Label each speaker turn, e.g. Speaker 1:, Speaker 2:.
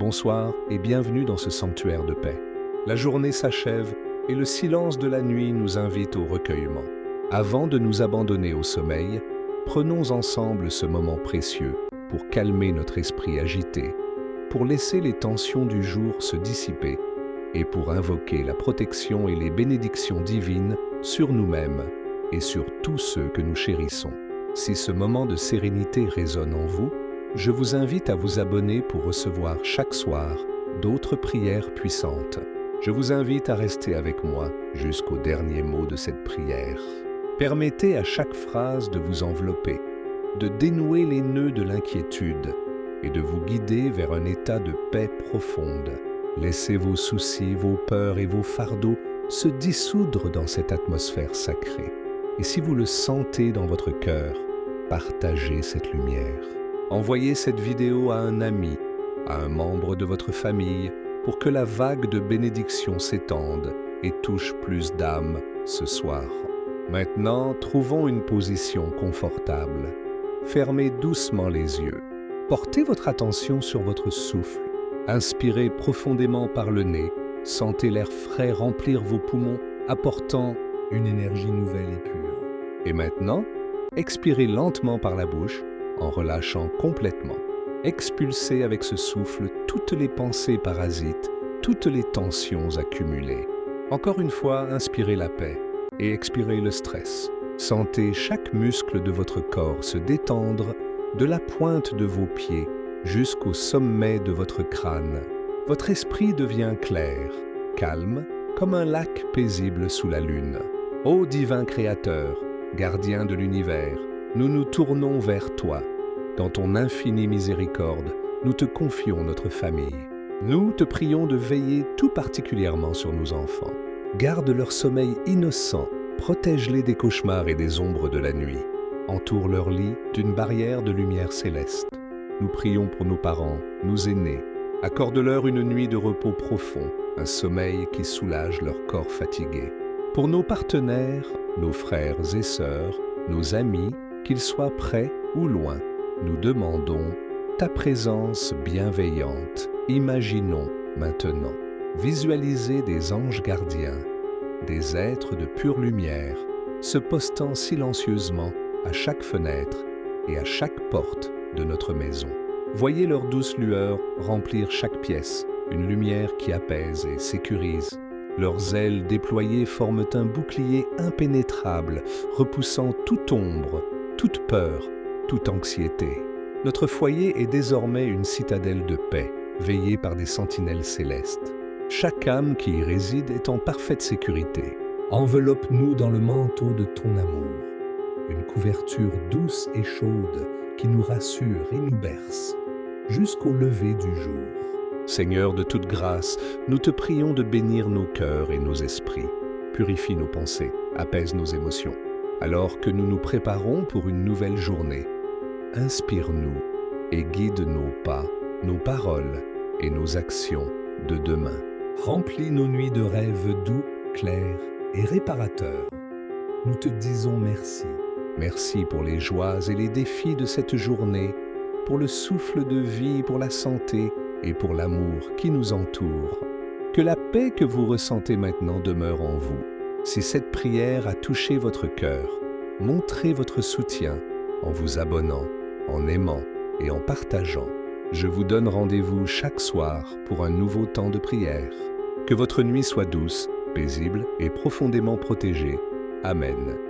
Speaker 1: Bonsoir et bienvenue dans ce sanctuaire de paix. La journée s'achève et le silence de la nuit nous invite au recueillement. Avant de nous abandonner au sommeil, prenons ensemble ce moment précieux pour calmer notre esprit agité, pour laisser les tensions du jour se dissiper et pour invoquer la protection et les bénédictions divines sur nous-mêmes et sur tous ceux que nous chérissons. Si ce moment de sérénité résonne en vous, je vous invite à vous abonner pour recevoir chaque soir d'autres prières puissantes. Je vous invite à rester avec moi jusqu'au dernier mot de cette prière. Permettez à chaque phrase de vous envelopper, de dénouer les nœuds de l'inquiétude et de vous guider vers un état de paix profonde. Laissez vos soucis, vos peurs et vos fardeaux se dissoudre dans cette atmosphère sacrée. Et si vous le sentez dans votre cœur, partagez cette lumière. Envoyez cette vidéo à un ami, à un membre de votre famille, pour que la vague de bénédictions s'étende et touche plus d'âmes ce soir. Maintenant, trouvons une position confortable. Fermez doucement les yeux. Portez votre attention sur votre souffle. Inspirez profondément par le nez. Sentez l'air frais remplir vos poumons, apportant une énergie nouvelle et pure. Et maintenant, expirez lentement par la bouche, en relâchant complètement. Expulsez avec ce souffle toutes les pensées parasites, toutes les tensions accumulées. Encore une fois, inspirez la paix et expirez le stress. Sentez chaque muscle de votre corps se détendre de la pointe de vos pieds jusqu'au sommet de votre crâne. Votre esprit devient clair, calme, comme un lac paisible sous la lune. Ô divin Créateur, gardien de l'univers, nous nous tournons vers toi. Dans ton infinie miséricorde, nous te confions notre famille. Nous te prions de veiller tout particulièrement sur nos enfants. Garde leur sommeil innocent, protège-les des cauchemars et des ombres de la nuit. Entoure leur lit d'une barrière de lumière céleste. Nous prions pour nos parents, nos aînés. Accorde-leur une nuit de repos profond, un sommeil qui soulage leur corps fatigué. Pour nos partenaires, nos frères et sœurs, nos amis, qu'ils soient près ou loin, nous demandons ta présence bienveillante. Imaginons maintenant, visualisez des anges gardiens, des êtres de pure lumière, se postant silencieusement à chaque fenêtre et à chaque porte de notre maison. Voyez leur douce lueur remplir chaque pièce, une lumière qui apaise et sécurise. Leurs ailes déployées forment un bouclier impénétrable, repoussant toute ombre, toute peur, toute anxiété. Notre foyer est désormais une citadelle de paix, veillée par des sentinelles célestes. Chaque âme qui y réside est en parfaite sécurité. Enveloppe-nous dans le manteau de ton amour, une couverture douce et chaude qui nous rassure et nous berce, jusqu'au lever du jour. Seigneur de toute grâce, nous te prions de bénir nos cœurs et nos esprits. Purifie nos pensées, apaise nos émotions. Alors que nous nous préparons pour une nouvelle journée, inspire-nous et guide nos pas, nos paroles et nos actions de demain. Remplis nos nuits de rêves doux, clairs et réparateurs. Nous te disons merci. Merci pour les joies et les défis de cette journée, pour le souffle de vie, pour la santé et pour l'amour qui nous entoure. Que la paix que vous ressentez maintenant demeure en vous. Si cette prière a touché votre cœur, montrez votre soutien en vous abonnant, en aimant et en partageant. Je vous donne rendez-vous chaque soir pour un nouveau temps de prière. Que votre nuit soit douce, paisible et profondément protégée. Amen.